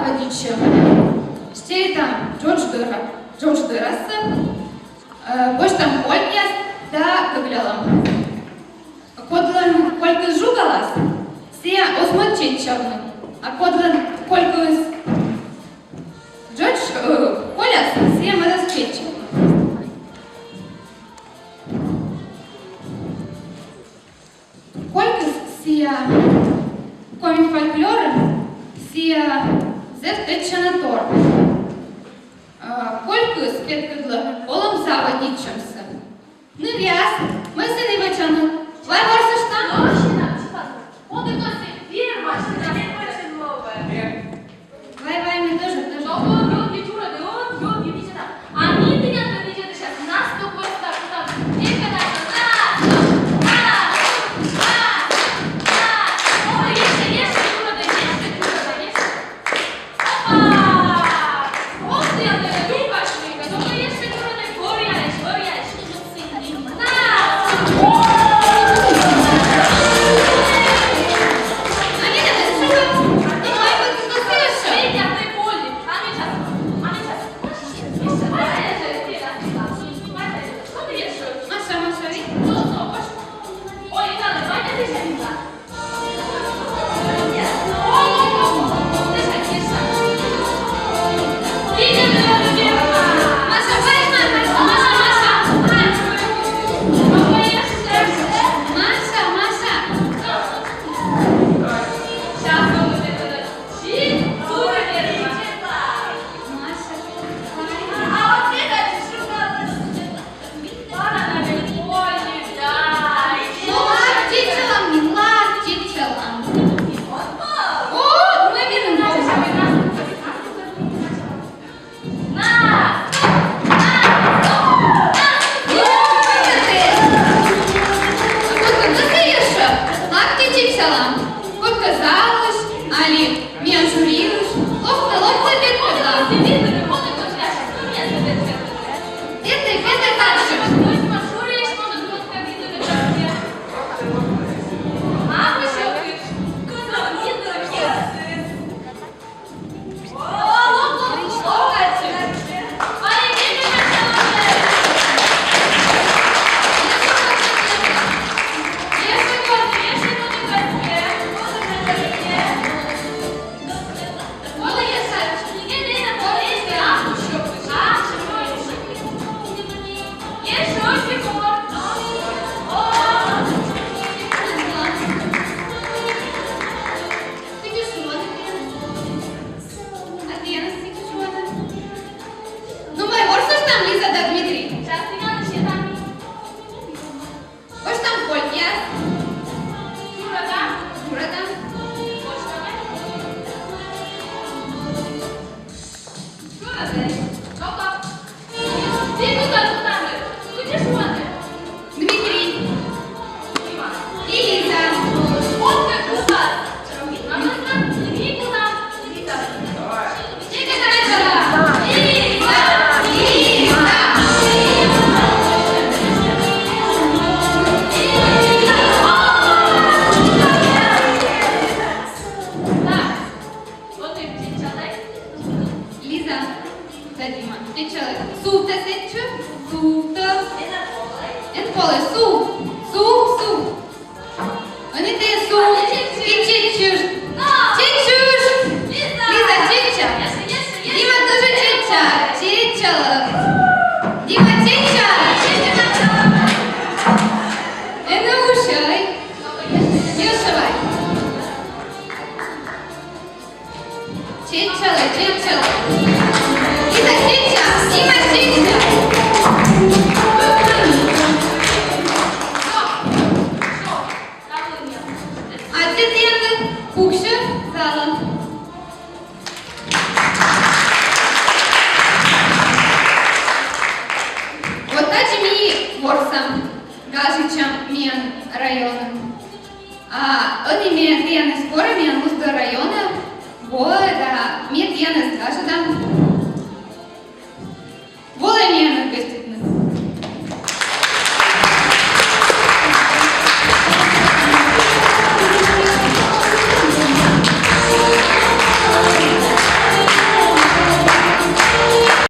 заводичем. Ще там Джордж Дырасы, Боштам Кольяс, да Гаглялам. Кодлан Колькас Жугалас, сия Османченчавны, а Кодлан Колькас Джордж Коляс, сия Мадасченчавны. Колькас сия комик фольклора, сия Зевтечанатор. Колькас петкадла полом заводичамся. Ну вяз, мы сыны вачаны. Vai varsa šta? Mašina, onda to se vjer mašina, ne može nove. Vai, mi тоже. Ovo je čura da on, je niče da. A mi ti ja to niče da šest, nas to posta, neka da je ovo ješe, čura da ješe. Opa! Ovdje je da je ljubaš neka, ovo ješe čura da je povijaješ. Чечела.